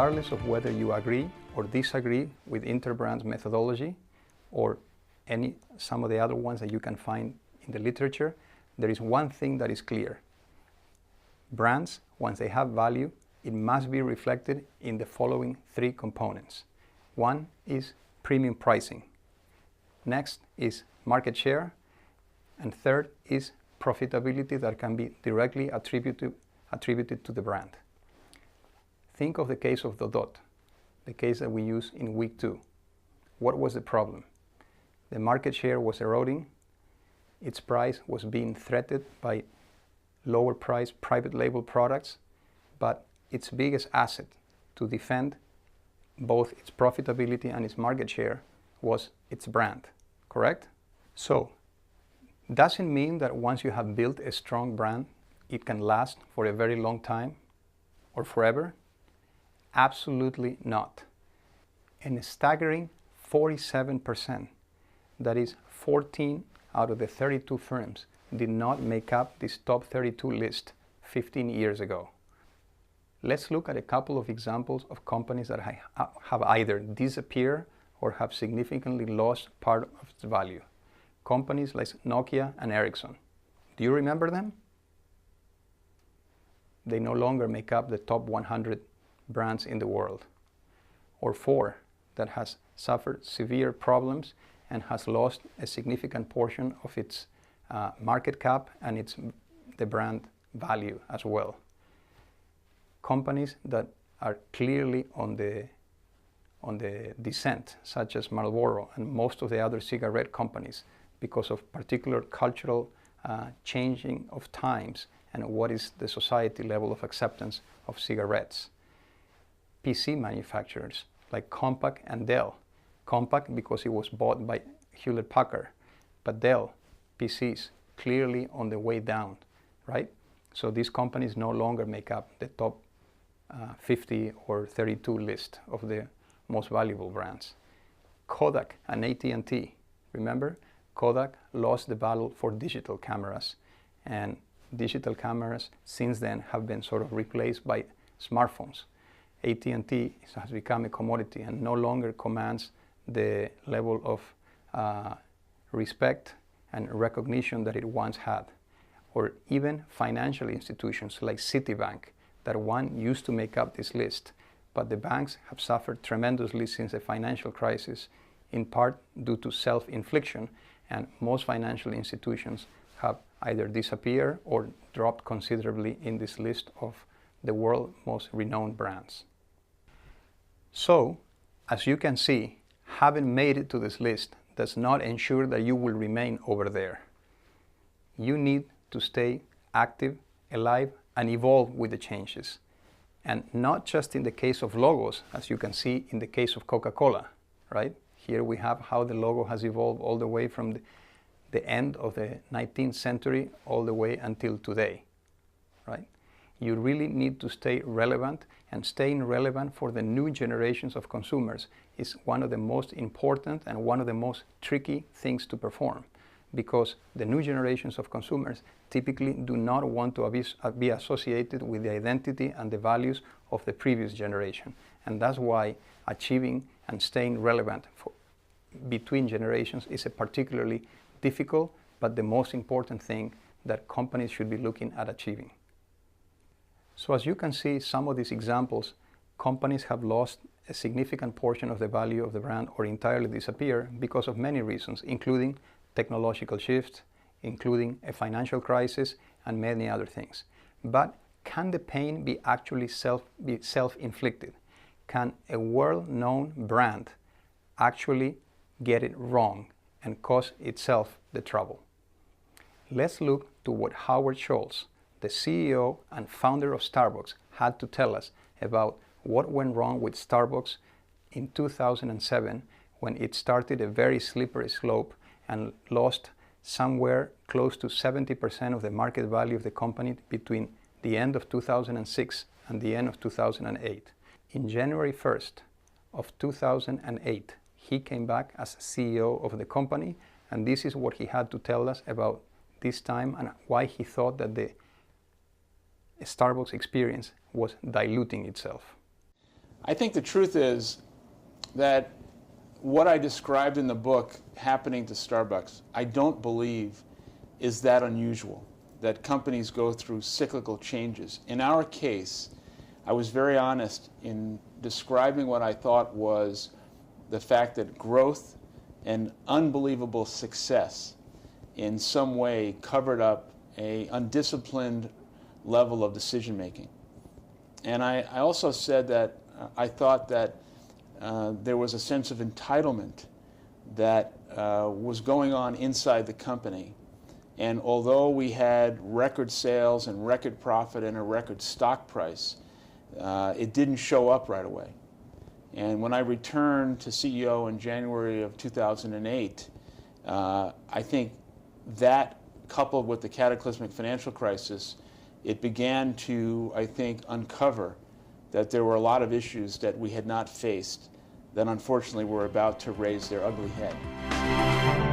regardless of whether you agree or disagree with Interbrand's methodology or some of the other ones that you can find in the literature, there is one thing that is clear. Brands, once they have value, it must be reflected in the following three components. One is premium pricing. Next is market share. And third is profitability that can be directly attributed to the brand. Think of the case of Dodot, the case that we use in week 2. What was the problem? The market share was eroding, its price was being threatened by lower priced private label products, but its biggest asset to defend both its profitability and its market share was its brand, correct? So, doesn't mean that once you have built a strong brand, it can last for a very long time or forever. Absolutely not. And a staggering 47%, that is 14 out of the 32 firms, did not make up this top 32 list 15 years ago. Let's look at a couple of examples of companies that have either disappeared or have significantly lost part of its value. Companies like Nokia and Ericsson. Do you remember them? They no longer make up the top 100 brands in the world. Or Ford, that has suffered severe problems and has lost a significant portion of its market cap and the brand value as well. Companies that are clearly on the descent, such as Marlboro and most of the other cigarette companies, because of particular cultural changing of times and what is the society level of acceptance of cigarettes. PC manufacturers like Compaq and Dell. Compaq because it was bought by Hewlett-Packard, but Dell PCs clearly on the way down, right? So these companies no longer make up the top 50 or 32 list of the most valuable brands. Kodak and AT&T, remember? Kodak lost the battle for digital cameras, and digital cameras since then have been sort of replaced by smartphones. AT&T has become a commodity and no longer commands the level of respect and recognition that it once had. Or even financial institutions like Citibank, that one used to make up this list, but the banks have suffered tremendously since the financial crisis, in part due to self-infliction, and most financial institutions have either disappeared or dropped considerably in this list of the world's most renowned brands. So, as you can see, having made it to this list does not ensure that you will remain over there. You need to stay active, alive, and evolve with the changes. And not just in the case of logos, as you can see in the case of Coca-Cola, right? Here we have how the logo has evolved all the way from the end of the 19th century all the way until today, right? You really need to stay relevant, and staying relevant for the new generations of consumers is one of the most important and one of the most tricky things to perform, because the new generations of consumers typically do not want to be associated with the identity and the values of the previous generation. And that's why achieving and staying relevant between generations is a particularly difficult but the most important thing that companies should be looking at achieving. So as you can see, some of these examples, companies have lost a significant portion of the value of the brand or entirely disappear because of many reasons, including technological shifts, including a financial crisis, and many other things. But can the pain be actually self-inflicted? Can a well-known brand actually get it wrong and cause itself the trouble? Let's look to what Howard Schultz, the CEO and founder of Starbucks, had to tell us about what went wrong with Starbucks in 2007 when it started a very slippery slope and lost somewhere close to 70% of the market value of the company between the end of 2006 and the end of 2008. In January 1st of 2008, he came back as CEO of the company, and this is what he had to tell us about this time and why he thought that the Starbucks experience was diluting itself. I think the truth is that what I described in the book happening to Starbucks, I don't believe is that unusual, that companies go through cyclical changes. In our case, I was very honest in describing what I thought was the fact that growth and unbelievable success in some way covered up an undisciplined level of decision making. And I also said that I thought that there was a sense of entitlement that was going on inside the company. And although we had record sales and record profit and a record stock price, it didn't show up right away. And when I returned to CEO in January of 2008, I think that, coupled with the cataclysmic financial crisis, it began to, I think, uncover that there were a lot of issues that we had not faced that unfortunately were about to raise their ugly head.